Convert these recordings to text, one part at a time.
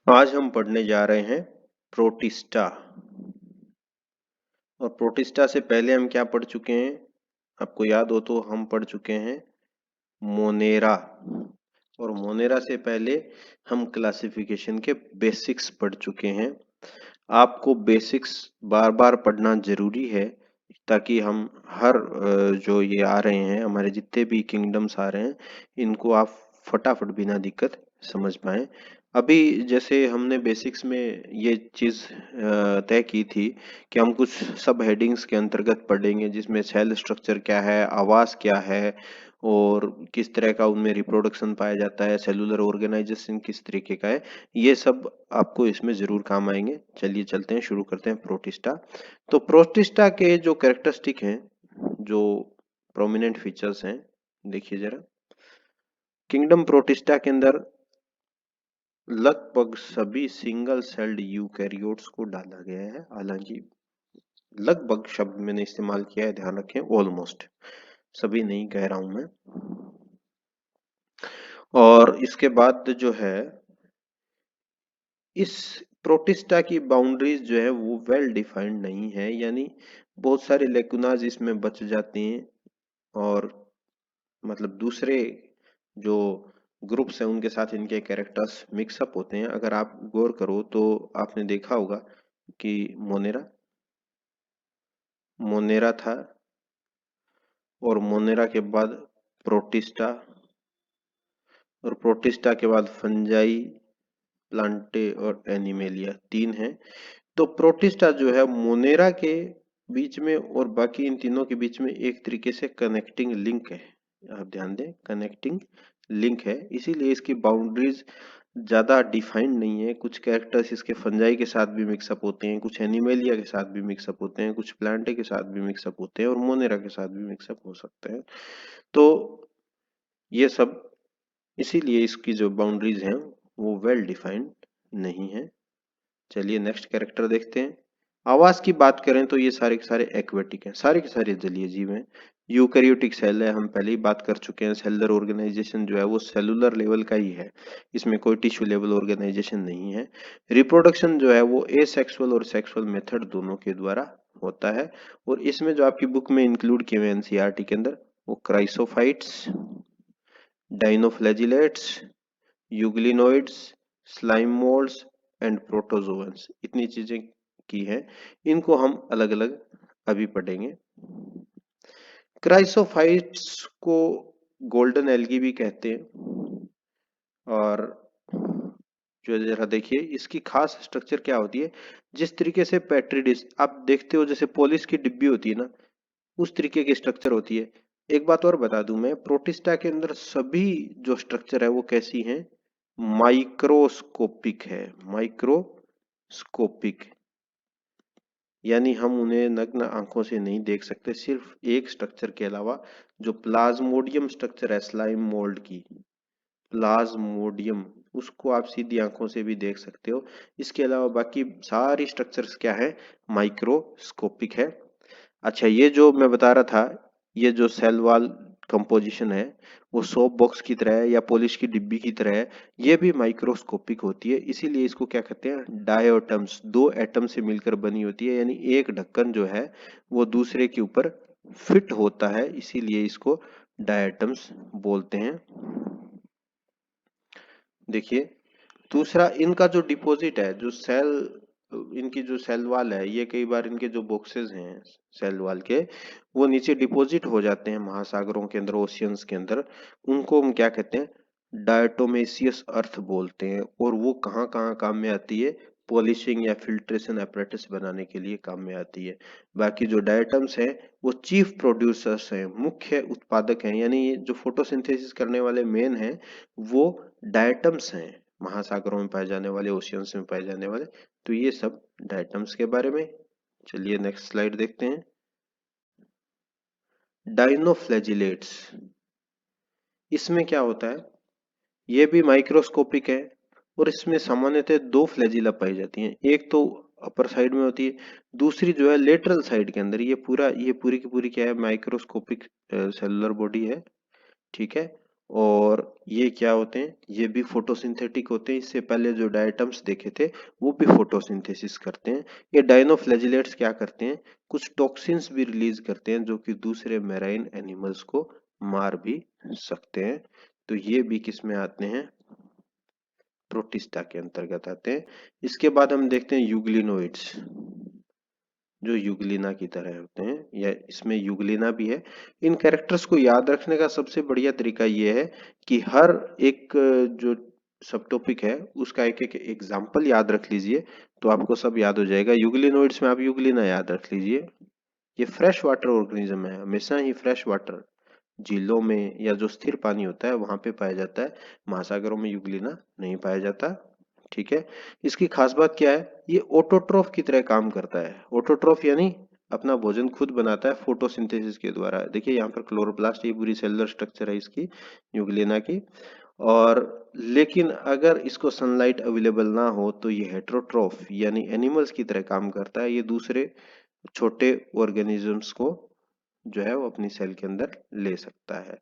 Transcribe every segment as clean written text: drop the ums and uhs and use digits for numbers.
आज हम पढ़ने जा रहे हैं प्रोटिस्टा। और प्रोटिस्टा से पहले हम क्या पढ़ चुके हैं? आपको याद हो तो हम पढ़ चुके हैं मोनेरा। और मोनेरा से पहले हम क्लासिफिकेशन के बेसिक्स पढ़ चुके हैं। आपको बेसिक्स बार बार पढ़ना जरूरी है ताकि हम हर जो ये आ रहे हैं, हमारे जितने भी किंगडम्स आ रहे हैं, इनको आप फटाफट बिना दिक्कत समझ पाए। अभी जैसे हमने बेसिक्स में ये चीज तय की थी कि हम कुछ सब हेडिंग्स के अंतर्गत पढ़ेंगे, जिसमें सेल स्ट्रक्चर क्या है, आवास क्या है, और किस तरह का उनमें रिप्रोडक्शन पाया जाता है, सेलुलर ऑर्गेनाइजेशन किस तरीके का है, ये सब आपको इसमें जरूर काम आएंगे। चलिए चलते हैं, शुरू करते हैं प्रोटिस्टा। तो प्रोटिस्टा के जो कैरेक्टरिस्टिक हैं, जो प्रोमिनेंट फीचर्स हैं, देखिए जरा। किंगडम प्रोटिस्टा के अंदर लगभग सभी सिंगल सेल्ड यूकैरियोट्स को डाला गया है। हालांकि लगभग शब्द मैंने इस्तेमाल किया है, ध्यान रखें, ऑलमोस्ट सभी नहीं कह रहा हूं मैं। और इसके बाद जो है, इस प्रोटिस्टा की बाउंड्रीज जो है वो वेल डिफाइंड नहीं है, यानी बहुत सारे लेकुनाज इसमें बच जाते हैं। और मतलब दूसरे जो ग्रुप्स हैं उनके साथ इनके कैरेक्टर्स मिक्सअप होते हैं। अगर आप गौर करो तो आपने देखा होगा कि मोनेरा मोनेरा था, और मोनेरा के बाद प्रोटिस्टा, और प्रोटिस्टा के बाद फंजाई, प्लांटे और एनिमेलिया, तीन हैं। तो प्रोटिस्टा जो है मोनेरा के बीच में और बाकी इन तीनों के बीच में एक तरीके से कनेक्टिंग लिंक है। आप ध्यान दें, कनेक्टिंग लिंक है, इसीलिए इसकी बाउंड्रीज ज्यादा डिफाइंड नहीं है। कुछ कैरेक्टर्स इसके फंजाई के साथ भी मिक्सअप होते हैं, कुछ एनिमेलिया के साथ भी मिक्सअप होते हैं, कुछ प्लांटे के साथ भी मिक्सअप होते हैं, और मोनेरा के साथ भी मिक्सअप हो सकते हैं। तो ये सब, इसीलिए इसकी जो बाउंड्रीज हैं वो वेल डिफाइंड नहीं है। चलिए नेक्स्ट कैरेक्टर देखते हैं। आवास की बात करें तो ये सारे के सारे एक्वेटिक हैं, सारे के सारे जलीय जीव हैं। यूकैरियोटिक सेल है, हम पहले ही बात कर चुके हैं। सेलुलर ऑर्गेनाइजेशन जो है वो सेलुलर लेवल का ही है, इसमें कोई टिश्यू लेवल ऑर्गेनाइजेशन नहीं है। रिप्रोडक्शन जो है वो एसेक्सुअल और सेक्सुअल मेथड दोनों के द्वारा होता है। और इसमें जो आपकी बुक में इंक्लूड किए हुए एनसीईआरटी के अंदर, वो chrysophytes, dinoflagellates, euglenoids, slime moulds and protozoans, इतनी चीजें की हैं। इनको हम अलग अलग अभी पढ़ेंगे। क्राइसोफाइट्स को गोल्डन एल्गी भी कहते हैं। और जो जरा देखिए इसकी खास स्ट्रक्चर क्या होती है। जिस तरीके से पेट्री डिश आप देखते हो, जैसे पॉलिश की डिब्बी होती है ना, उस तरीके की स्ट्रक्चर होती है। एक बात और बता दूं मैं, प्रोटिस्टा के अंदर सभी जो स्ट्रक्चर है वो कैसी हैं? माइक्रोस्कोपिक है, माइक्रोस्कोपिक, यानी हम उन्हें नग्न आंखों से नहीं देख सकते। सिर्फ एक स्ट्रक्चर के अलावा, जो प्लाज्मोडियम स्ट्रक्चर है स्लाइम मोल्ड की, प्लाज्मोडियम, उसको आप सीधी आंखों से भी देख सकते हो। इसके अलावा बाकी सारी स्ट्रक्चर्स क्या है? माइक्रोस्कोपिक है। अच्छा, ये जो मैं बता रहा था, ये जो सेल वॉल कंपोजिशन है वो सोप बॉक्स की तरह है या पॉलिश की डिब्बी की तरह है। ये भी माइक्रोस्कोपिक होती है, इसीलिए इसको क्या कहते हैं? डायटम्स, दो एटम से मिलकर बनी होती है, यानी एक ढक्कन जो है वो दूसरे के ऊपर फिट होता है, इसीलिए इसको डायटम्स बोलते हैं। देखिए दूसरा, इनका जो डिपॉजिट है, जो सेल, इनकी जो सेल वाल है, ये कई बार इनके जो बॉक्सेस हैं सेल वाल के, वो नीचे डिपॉजिट हो जाते हैं महासागरों के अंदर, ओशियंस के अंदर। उनको हम क्या कहते हैं? डायटोमेसियस अर्थ बोलते हैं। और वो कहाँ कहाँ काम में आती है? पॉलिशिंग या फिल्ट्रेशन apparatus बनाने के लिए काम में आती है। बाकी जो डायटम्स हैं वो चीफ प्रोड्यूसर्स हैं, मुख्य उत्पादक हैं, यानी ये जो फोटोसिंथेसिस करने वाले मेन हैं वो डायटम्स हैं, महासागरों में पाए जाने वाले, ओशियंस में पाए जाने वाले। तो ये सब डायटम्स के बारे में। चलिए नेक्स्ट स्लाइड देखते हैं। डाइनोफ्लैजिलेट्स, इसमें क्या होता है? ये भी माइक्रोस्कोपिक है, और इसमें सामान्यतः दो फ्लैजिला पाई जाती हैं। एक तो अपर साइड में होती है, दूसरी जो है लेटरल साइड के अंदर। ये पूरी की पूरी क्या है, माइक्रोस्कोपिक सेलुलर बॉडी है, ठीक है। और ये क्या होते हैं, ये भी फोटोसिंथेटिक होते हैं। इससे पहले जो डायटम्स देखे थे वो भी फोटोसिंथेसिस करते हैं। ये डायनोफ्लैजिलेट्स क्या करते हैं, कुछ टॉक्सिन्स भी रिलीज करते हैं जो कि दूसरे मैराइन एनिमल्स को मार भी सकते हैं। तो ये भी किस में आते हैं, प्रोटिस्टा के अंतर्गत आते हैं। इसके बाद हम देखते हैं यूग्लिनोइड्स, जो यूग्लिना की तरह होते हैं, या इसमें यूग्लिना भी है। इन कैरेक्टर्स को याद रखने का सबसे बढ़िया तरीका ये है कि हर एक जो सब टॉपिक है उसका एक एक एग्जाम्पल याद रख लीजिए, तो आपको सब याद हो जाएगा। यूग्लिनोइड्स में आप यूग्लिना याद रख लीजिए। ये फ्रेश वाटर ऑर्गेनिज्म है, हमेशा ही फ्रेश वाटर, झीलों में या जो स्थिर पानी होता है वहां पे पाया जाता है, महासागरों में यूग्लिना नहीं पाया जाता, ठीक है। इसकी खास बात क्या है, ये ऑटोट्रॉफ की तरह काम करता है। ऑटोट्रॉफ यानी अपना भोजन खुद बनाता है फोटोसिंथेसिस के द्वारा। देखिए यहाँ पर क्लोरोप्लास्ट, ये पूरी सेलुलर स्ट्रक्चर है इसकी, यूग्लिना की। और लेकिन अगर इसको सनलाइट अवेलेबल ना हो तो ये हेटेरोट्रॉफ यानी एनिमल्स की तरह काम करता है। ये दूसरे छोटे ऑर्गेनिजम्स को जो है वो अपनी सेल के अंदर ले सकता है।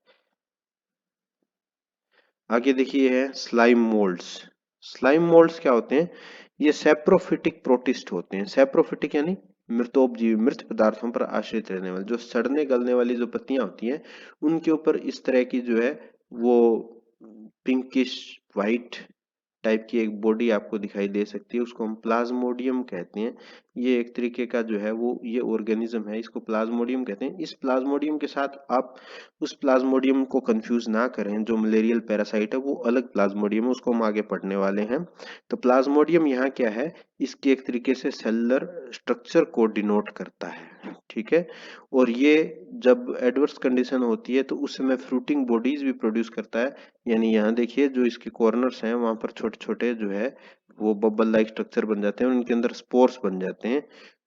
आगे देखिए है स्लाइम मोल्ड्स। स्लाइम मोल्ड्स क्या होते हैं, ये सेप्रोफिटिक प्रोटिस्ट होते हैं। सेप्रोफिटिक यानी मृतोपजीवी, मृत पदार्थों पर आश्रित रहने वाले, जो सड़ने गलने वाली जो पत्तियां होती हैं उनके ऊपर इस तरह की जो है वो पिंकिश व्हाइट टाइप की एक बॉडी आपको दिखाई दे सकती है, उसको हम प्लाज्मोडियम कहते हैं। ये एक तरीके का जो है वो ये ऑर्गेनिज्म है, इसको प्लाज्मोडियम कहते हैं। इस प्लाज्मोडियम के साथ आप उस प्लाज्मोडियम को कंफ्यूज ना करें, जो मलेरियल पैरासाइट है वो अलग प्लाज्मोडियम है, उसको हम आगे पढ़ने वाले हैं। तो प्लाज्मोडियम यहाँ क्या है, इसकी एक तरीके से सेलुलर स्ट्रक्चर को डिनोट करता है, ठीक है। और ये जब एडवर्स कंडीशन होती है तो उस समय फ्रूटिंग बॉडीज भी प्रोड्यूस करता है। यानी यहाँ देखिए जो इसके कॉर्नर्स हैं वहां पर छोटे छोटे जो है वो बबल लाइक स्ट्रक्चर बन जाते हैं और इनके अंदर स्पोर्स बन जाते हैं।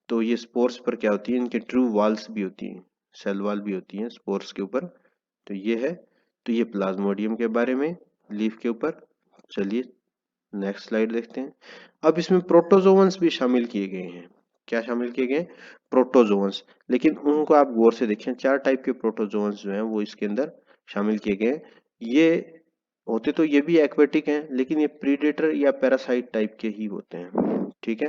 तो ये स्पोर्स पर क्या होती है, इनके ट्रू वॉल्स भी होती हैं, सेल वॉल भी होती हैं स्पोर्स के ऊपर। तो ये है, तो ये प्लाज्मोडियम के बारे में, लीफ के ऊपर। चलिए नेक्स्ट स्लाइड देखते हैं। अब इसमें प्रोटोजोवंस भी शामिल किए गए हैं। क्या शामिल किए गए, प्रोटोजोवंस। लेकिन उनको आप गौर से देखें, 4 टाइप के प्रोटोजोवंस जो हैं वो इसके अंदर शामिल किए गए हैं। ये होते तो ये भी एक्वेटिक हैं, लेकिन ये प्रीडेटर या पैरासाइट टाइप के ही होते हैं, ठीक है।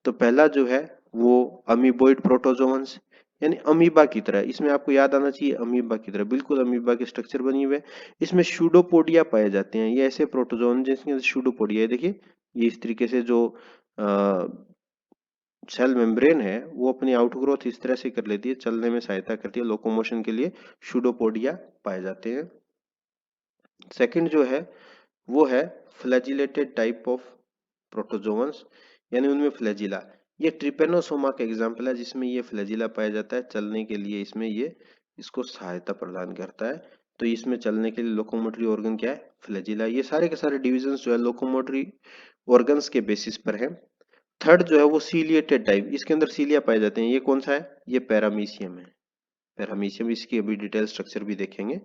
तो पहला जो है वो अमीबोइड प्रोटोजोवंस, यानी अमीबा की तरह। इसमें आपको याद आना चाहिए अमीबा की तरह, बिल्कुल अमीबा के स्ट्रक्चर बनी हुए। इसमें शूडोपोडिया पाए जाते हैं। ये ऐसे प्रोटोजोन जिसके अंदर शूडोपोडिया है, देखिए ये इस तरीके से जो सेल मेम्ब्रेन है वो अपनी आउटग्रोथ इस तरह से कर लेती है, चलने में सहायता करती है, लोकोमोशन के लिए शूडोपोडिया पाए जाते हैं। सेकंड जो है वो है फ्लैजिलेटेड टाइप ऑफ प्रोटोजोवंस, यानी उनमें फ्लैजिला। ये ट्रिपेनोसोमा का एग्जांपल है जिसमें ये फ्लैजिला पाया जाता है, चलने के लिए इसमें ये इसको सहायता प्रदान करता है। तो इसमें चलने के लिए लोकोमोटरी ऑर्गन क्या है, फ्लैजिला। ये सारे के सारे डिविजन्स जो है लोकोमोटरी ऑर्गन्स के बेसिस पर है। थर्ड जो है वो सीलिएटेड टाइप, इसके अंदर सीलिया पाए जाते हैं। ये कौन सा है, ये पैरामीशियम है। पैरामीशियम, इसकी अभी डिटेल स्ट्रक्चर भी देखेंगे।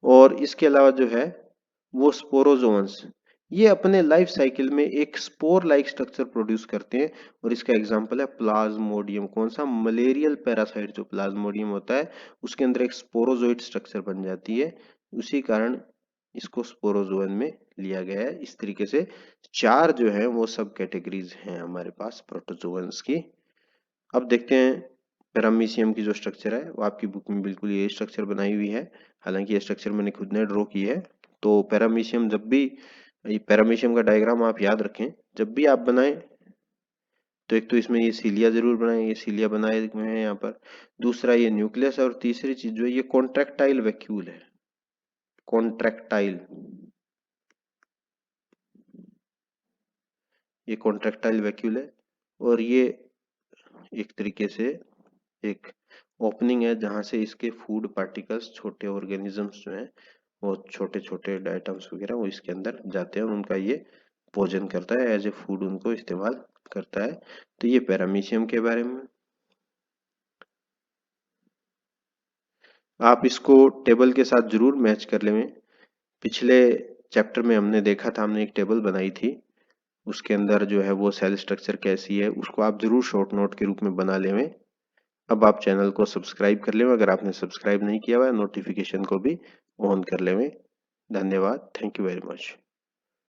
और इसके अलावा जो है वो स्पोरोजोन्स, ये अपने लाइफ साइकिल में एक स्पोर लाइक स्ट्रक्चर प्रोड्यूस करते हैं। और इसका एग्जांपल है प्लाज्मोडियम। कौन सा, मलेरियल पैरासाइट जो प्लाज्मोडियम होता है उसके अंदर एक स्पोरोजोइट स्ट्रक्चर बन जाती है, उसी कारण इसको स्पोरोजोन में लिया गया है। इस तरीके से 4 जो है वो सब कैटेगरीज हैं हमारे पास प्रोटोजोन्स की। अब देखते हैं पैरामीशियम की जो स्ट्रक्चर है वो आपकी बुक में बिल्कुल ये स्ट्रक्चर बनाई हुई है, हालांकि ये स्ट्रक्चर मैंने खुद ने ड्रॉ की है। तो पैरामीशियम जब भी, ये पैरामीशियम का डायग्राम आप याद रखें, जब भी आप बनाएं तो एक तो इसमें ये सीलिया जरूर बनाएं, ये सीलिया बनाए हुए हैं यहाँ पर। दूसरा ये न्यूक्लियस है, और तीसरी चीज जो है ये कॉन्ट्रैक्टाइल वैक्यूल है, कॉन्ट्रैक्टाइल। ये कॉन्ट्रैक्टाइल वैक्यूल है, और ये एक तरीके से एक ओपनिंग है जहां से इसके फूड पार्टिकल्स, छोटे ऑर्गेनिजम्स जो हैं वो छोटे छोटे डाइटम्स वगैरह वो इसके अंदर जाते हैं और उनका ये भोजन करता है, एज ए फूड उनको इस्तेमाल करता है। तो ये पैरामीशियम के बारे में। आप इसको टेबल के साथ जरूर मैच कर लें। पिछले चैप्टर में हमने देखा था, हमने एक टेबल बनाई थी उसके अंदर जो है वो सेल स्ट्रक्चर कैसी है उसको आप जरूर शॉर्ट नोट के रूप में बना लें। अब आप चैनल को सब्सक्राइब कर लें, अगर आपने सब्सक्राइब नहीं किया हुआ है नोटिफिकेशन को भी ऑन कर लें। धन्यवाद, थैंक यू वेरी मच।